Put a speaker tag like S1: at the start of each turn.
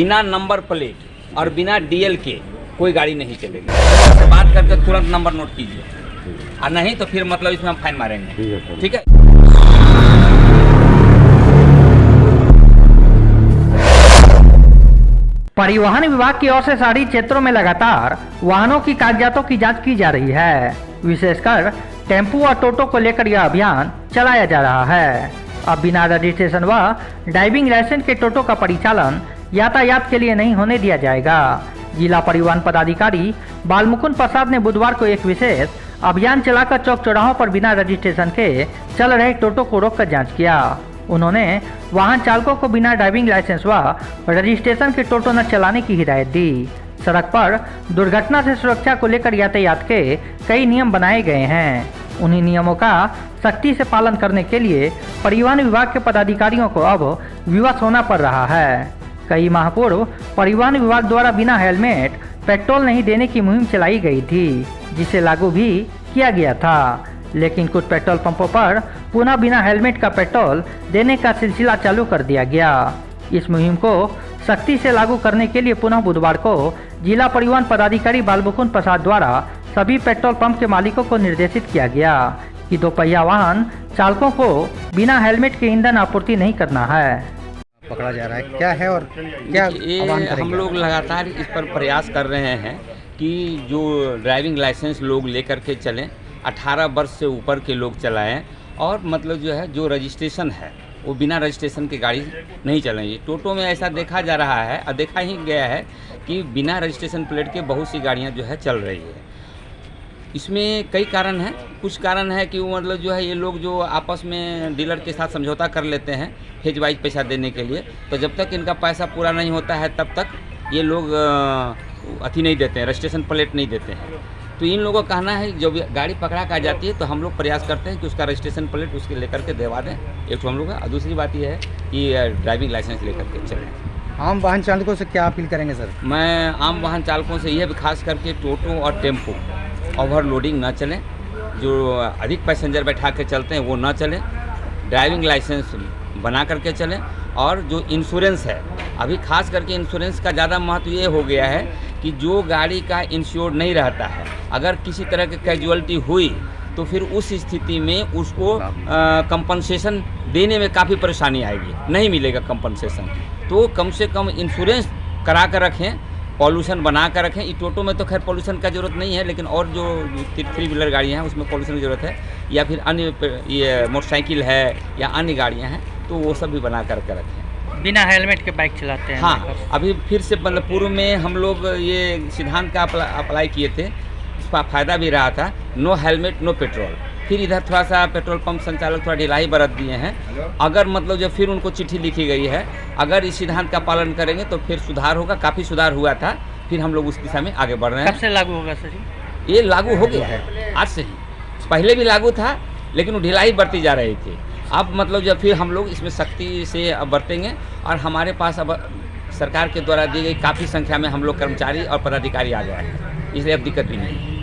S1: बिना number plate और बिना डीएल के कोई गाड़ी नहीं चलेगी। से बात करके तुरंत नंबर नोट कीजिए, और नहीं तो फिर मतलब इसमें हम फाइन मारेंगे। ठीक है।
S2: परिवहन विभाग की ओर से शहरी क्षेत्रों में लगातार वाहनों की कागजातों की जांच की जा रही है। विशेषकर टेम्पो और टोटो को लेकर यह अभियान चलाया जा रहा है। अब बिना रजिस्ट्रेशन व ड्राइविंग लाइसेंस के टोटो का परिचालन यातायात के लिए नहीं होने दिया जाएगा। जिला परिवहन पदाधिकारी बालमुकुंद प्रसाद ने बुधवार को एक विशेष अभियान चलाकर चौक चौराहों पर बिना रजिस्ट्रेशन के चल रहे टोटो को रोककर जाँच किया। उन्होंने वाहन चालकों को बिना ड्राइविंग लाइसेंस व रजिस्ट्रेशन के टोटो न चलाने की हिदायत दी। सड़क पर दुर्घटना से सुरक्षा को लेकर यातायात के कई नियम बनाए गए हैं। उन्हीं नियमों का सख्ती से पालन करने के लिए परिवहन विभाग के पदाधिकारियों को अब विवश होना पड़ रहा है। कई माह पूर्व परिवहन विभाग द्वारा बिना हेलमेट पेट्रोल नहीं देने की मुहिम चलाई गई थी, जिसे लागू भी किया गया था। लेकिन कुछ पेट्रोल पंपों पर पुनः बिना हेलमेट का पेट्रोल देने का सिलसिला चालू कर दिया गया। इस मुहिम को सख्ती से लागू करने के लिए पुनः बुधवार को जिला परिवहन पदाधिकारी बालमुकुंद प्रसाद द्वारा सभी पेट्रोल पंप के मालिकों को निर्देशित किया गया कि दोपहिया वाहन चालकों को बिना हेलमेट के ईंधन आपूर्ति नहीं करना है।
S3: पकड़ा जा रहा है क्या है और क्या
S1: हम लोग लगातार इस पर प्रयास कर रहे हैं कि जो ड्राइविंग लाइसेंस लोग लेकर के चलें, 18 वर्ष से ऊपर के लोग चलाएं, और मतलब जो है जो रजिस्ट्रेशन है वो बिना रजिस्ट्रेशन की गाड़ी नहीं चलेंगी। टोटो में ऐसा देखा जा रहा है और देखा ही गया है कि बिना रजिस्ट्रेशन प्लेट के बहुत सी गाड़ियां जो है चल रही है। इसमें कई कारण हैं। कुछ कारण है कि वो मतलब जो है ये लोग जो आपस में डीलर के साथ समझौता कर लेते हैं फेज वाइज पैसा देने के लिए, तो जब तक इनका पैसा पूरा नहीं होता है तब तक ये लोग अथी नहीं देते हैं, रजिस्ट्रेशन प्लेट नहीं देते हैं। तो इन लोगों का कहना है जब गाड़ी पकड़ा कर जाती है तो हम लोग प्रयास करते हैं कि उसका रजिस्ट्रेशन प्लेट उसके लेकर के दिलवा दें। एक तो हम लोग का, और दूसरी बात यह है कि ड्राइविंग लाइसेंस लेकर के चलें।
S3: आम वाहन चालकों से क्या अपील करेंगे सर?
S1: मैं आम वाहन चालकों से यह खास करके टोटो और टेम्पो ओवरलोडिंग ना चलें, जो अधिक पैसेंजर बैठा के चलते हैं वो ना चलें, ड्राइविंग लाइसेंस बना करके चलें, और जो इंश्योरेंस है अभी खास करके इंश्योरेंस का ज़्यादा महत्व ये हो गया है कि जो गाड़ी का इंश्योर्ड नहीं रहता है, अगर किसी तरह की कैजुअलिटी हुई तो फिर उस स्थिति में उसको कंपनसेशन देने में काफ़ी परेशानी आएगी, नहीं मिलेगा कंपनसेशन। तो कम से कम इंश्योरेंस करा कर रखें, पॉल्यूशन बना कर रखें। इस टोटो में तो खैर पॉल्यूशन का ज़रूरत नहीं है, लेकिन और जो 3 व्हीलर गाड़ियाँ हैं उसमें पॉल्यूशन की ज़रूरत है, या फिर अन्य ये मोटरसाइकिल है या अन्य गाड़ियाँ हैं तो वो सब भी बना कर रखें।
S2: बिना हेलमेट के बाइक चलाते हैं।
S1: हाँ, अभी फिर से मतलब पूर्व में हम लोग ये सिद्धांत का अप्लाई किए थे, इसका फ़ायदा भी रहा था, नो हेलमेट नो पेट्रोल। फिर इधर थोड़ा सा पेट्रोल पंप संचालक थोड़ा ढिलाई बरत दिए हैं। अगर मतलब जो फिर उनको चिट्ठी लिखी गई है, अगर इस सिद्धांत का पालन करेंगे तो फिर सुधार होगा। काफ़ी सुधार हुआ था, फिर हम लोग उस दिशा में आगे बढ़ रहे हैं।
S2: कब से लागू होगा सर?
S1: ये लागू हो गया है आज से ही। पहले भी लागू था लेकिन वो ढिलाई बरती जा रही थी। अब मतलब जब फिर हम लोग इसमें सख्ती से अब बरतेंगे, और हमारे पास अब सरकार के द्वारा दी गई काफ़ी संख्या में हम लोग कर्मचारी और पदाधिकारी आ गए हैं, इसलिए अब दिक्कत भी नहीं है।